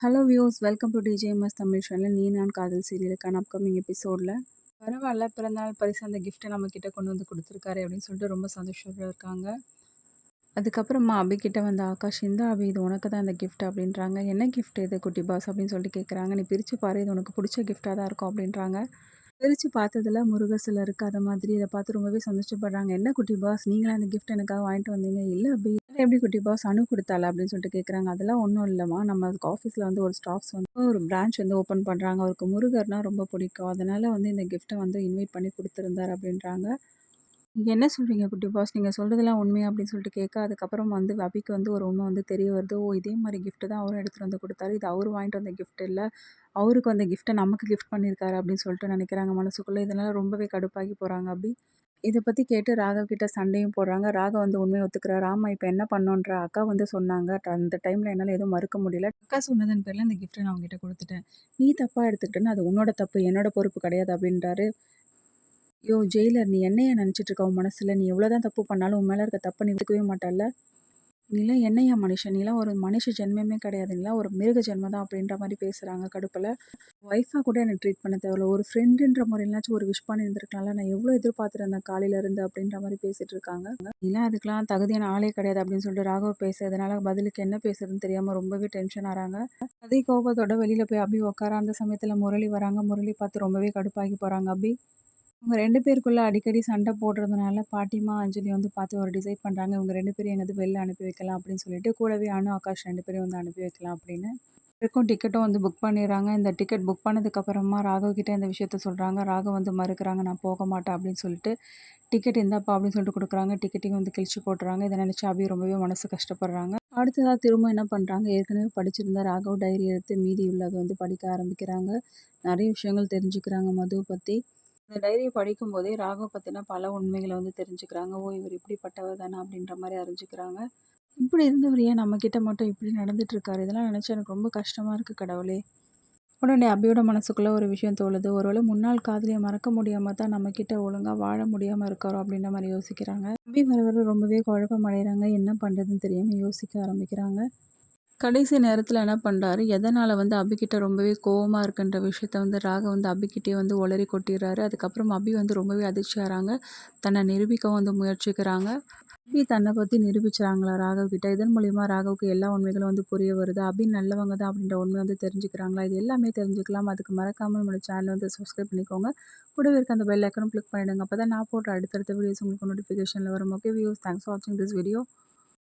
Hello views welcome to TJMS Tamil channel. நீ நான் காதல் சீரியலுக்கான அப்கமிங் எபிசோடில் பரவாயில்ல பிறந்தநாள் பரிசு அந்த கிஃப்ட்டை நம்மக்கிட்ட கொண்டு வந்து கொடுத்துருக்காரு அப்படின்னு சொல்லிட்டு ரொம்ப சந்தோஷத்தில் இருக்காங்க. அதுக்கப்புறமா அபிகிட்ட வந்து ஆகாஷ் இந்த அபி இது உனக்கு தான் இந்த கிஃப்ட் அப்படின்றாங்க. என்ன கிஃப்ட் இது குட்டி பாஸ் அப்படின்னு சொல்லிட்டு கேட்குறாங்க. நீ பிரித்து பாரு, இது உனக்கு பிடிச்ச கிஃப்டாக தான் இருக்கும் அப்படின்றாங்க. பிரித்து பார்த்ததில் முருகர் சிலை இருக்குது. அதை மாதிரி இதை பார்த்து ரொம்பவே சந்தோஷப்படுறாங்க. என்ன குட்டி பாஸ் நீங்களே அந்த கிஃப்ட் எனக்காக வாங்கிட்டு வந்தீங்க? இல்லை அபி எப்படி குட்டி பாஸ் அனு கொடுத்தால அப்படின்னு சொல்லிட்டு கேட்குறாங்க. அதெல்லாம் ஒன்றும் இல்லைம்மா, நம்ம ஆஃபீஸில் வந்து ஒரு ஸ்டாஃப்ஸ் வந்து ஒரு பிரான்ச் வந்து ஓப்பன் பண்ணுறாங்க. அவருக்கு முருகர்னா ரொம்ப பிடிக்கும், அதனால் வந்து இந்த கிஃப்ட்டை வந்து இன்வைட் பண்ணி கொடுத்துருந்தார் அப்படின்றாங்க. நீங்க என்ன சொல்றீங்க குட்டி பாஸ்? நீங்க சொல்றதெல்லாம் உண்மையா? அப்படின்னு சொல்லிட்டு கேட்க, அதுக்கப்புறம் வந்து அபிக்கு வந்து ஒரு உண்மை வந்து தெரிய வருது. ஓ! இதே மாரி கிஃப்ட் தான் அவரும் எடுத்துட்டு வந்து குடுத்தாரு. இது அவரு வாங்கிட்டு வந்த கிஃப்ட் இல்ல. அவருக்கு வந்த கிஃப்ட்ட நமக்கு கிஃப்ட் பண்ணியிருக்காரு அப்படின்னு சொல்லிட்டு நினைக்கிறாங்க மனசுக்குள்ள. இதனால ரொம்பவே கடுப்பாகி போறாங்க அபி. இத பத்தி கேட்டு ராகவ் கிட்ட சண்டையும் போடுறாங்க. ராகவ் வந்து உண்மைய ஒத்துக்கிறாரு. ஆமா இப்ப என்ன பண்ணோன்ற அக்கா வந்து சொன்னாங்க. அந்த டைம்ல என்னால எதுவும் மறுக்க முடியல. அக்கா சொன்னதன் பேர்ல இந்த கிஃப்ட்ட நான் உன்கிட்ட குடுத்துட்டேன். நீ தப்பா எடுத்துக்கிட்டேன்னா அது உன்னோட தப்பு. என்னோட பொறுப்பு கிடையாது அப்படின்றாரு. யோவ் ஜெயிலர் நீ என்னையா நினச்சிட்டு இருக்க உன் மனசுல? நீ எவ்வளோதான் தப்பு பண்ணாலும் உன் மேல இருக்க தப்ப நீ ஒத்துக்கவே மாட்டல்ல? நீலாம் என்னய்யா மனுஷன்? நீலாம் ஒரு மனுஷ ஜென்மமே கிடையாது. நீலாம் ஒரு மிருக ஜென்மம் தான் அப்படின்ற மாரி பேசுறாங்க கடுப்புல. ஒய்ஃபா கூட என்ன ட்ரீட் பண்ண தேவையில்ல. ஒரு ஃப்ரெண்டுன்ற முறையிலாச்சும் ஒரு விஷ் பண்ணியிருந்திருக்கலாம்ல. நான் எவ்வளோ எதிர்பார்த்துருந்தேன் காலையில இருந்து அப்படின்ற மாரி பேசிட்டு இருக்காங்க. நீலாம் அதுக்கெல்லாம் தகுதியான ஆளே கிடையாது அப்படின்னு சொல்லிட்டு ராகவ் பேசுறதுனால பதிலுக்கு என்ன பேசுறதுன்னு தெரியாம ரொம்பவே டென்ஷன் ஆறாங்க. அதே கோபத்தோட வெளியில போய் அபி உட்கார அந்த சமயத்துல முரளி வராங்க. முரளி பார்த்து ரொம்பவே கடுப்பாகி போறாங்க அபி. இவங்க 2 பேருக்குள்ள அடிக்கடி சண்டை போடுறதுனால, பாட்டிமா, அஞ்சலி வந்து பார்த்து ஒரு டிசைட் பண்றாங்க. இவங்க 2 பேரையும் எங்கேயாவது வெளில அனுப்பி வைக்கலாம் அப்படின்னு சொல்லிட்டு, கூடவே அனு, ஆகாஷ் 2 பேரையும் வந்து அனுப்பி வைக்கலாம் அப்படின்னு. இருக்கும் டிக்கெட்டும் வந்து புக் பண்ணிடுறாங்க. இந்த டிக்கெட் புக் பண்ணதுக்கப்புறமா ராகவ் கிட்ட இந்த விஷயத்த சொல்றாங்க. ராகவ் வந்து மறுக்கிறாங்க. நான் போக மாட்டேன் அப்படின்னு சொல்லிட்டு, டிக்கெட் இந்தாப்பா அப்படின்னு சொல்லிட்டு குடுக்குறாங்க. டிக்கெட்டையும் வந்து கிழிச்சு போட்டுறாங்க. இத நினைச்சு அபி ரொம்பவே மனசு கஷ்டப்படுறாங்க. அடுத்ததா திரும்ப என்ன பண்றாங்க, ஏற்கனவே படிச்சிருந்த ராகவ் டைரி எடுத்து மீதி உள்ளத வந்து படிக்க ஆரம்பிக்கிறாங்க. நெறைய விஷயங்கள் தெரிஞ்சுக்கிறாங்க மதுவ பத்தி. இந்த டைரிய படிக்கும்போதே ராகவ் பத்தின பல உண்மைகள வந்து தெரிஞ்சுக்கிறாங்க. ஓ! இவர் இப்படிப்பட்டவர் தானா அப்படின்ற மாரி அறிஞ்சுக்கிறாங்க. இப்படி இருந்தவர் ஏன் நம்மகிட்ட மட்டும் இப்படி நடந்துட்டு இருக்காரு? இதெல்லாம் நினைச்சா எனக்கு ரொம்ப கஷ்டமா இருக்கு கடவுளே! உடனே அபியோட மனசுக்குள்ள ஒரு விஷயம் தோணுது. ஒருவேளை முன்னாள் காதலிய மறக்க முடியாம தான் நம்மகிட்ட ஒழுங்கா வாழ முடியாம இருக்காரோ அப்படின்ற மாரி யோசிக்கிறாங்க. அபி வர வர ரொம்பவே குழப்பம் அடையறாங்க. என்ன பண்றதுன்னு தெரியாம யோசிக்க ஆரம்பிக்கிறாங்க. கடைசி நேரத்தில என்ன பண்றாரு, எதனால வந்து அபிகிட்ட ரொம்பவே கோவமா இருக்குன்ற விஷயத்த வந்து ராகவ் வந்து அபிகிட்டயே வந்து உளறி கொட்டிர்றாரு. அதுக்கப்புறம் அபி வந்து ரொம்பவே அதிர்ச்சி ஆறாங்க. தன்னை நிரூபிக்கவும் வந்து முயற்சிக்கிறாங்க. அபி தன்னை பத்தி நிரூபிச்சுறாங்களா ராகவ் கிட்ட? இதன் மூலியமா ராகவுக்கு எல்லா உண்மைகளும் வந்து புரிய வருது. அபி நல்லவங்க தான் அப்படின்ற உண்மை வந்து தெரிஞ்சுக்கிறாங்களா? இது எல்லாமே தெரிஞ்சுக்கலாம். அதுக்கு மறக்காம நம்மளோட சேனல வந்து சப்ஸ்கிரைப் பண்ணிக்கோங்க. கூடவே இருக்க அந்த பெல் ஐக்கானும் கிளிக் பண்ணிடுங்க. அப்பதான் நான் போடுற அடுத்தடுத்த வீடியோஸ் உங்களுக்கு நோட்டிஃபிகேஷன்ல வரும். ஓகே வியூவர்ஸ், தேங்க்ஸ் ஃபார் வாட்சிங் திஸ் வீடியோ.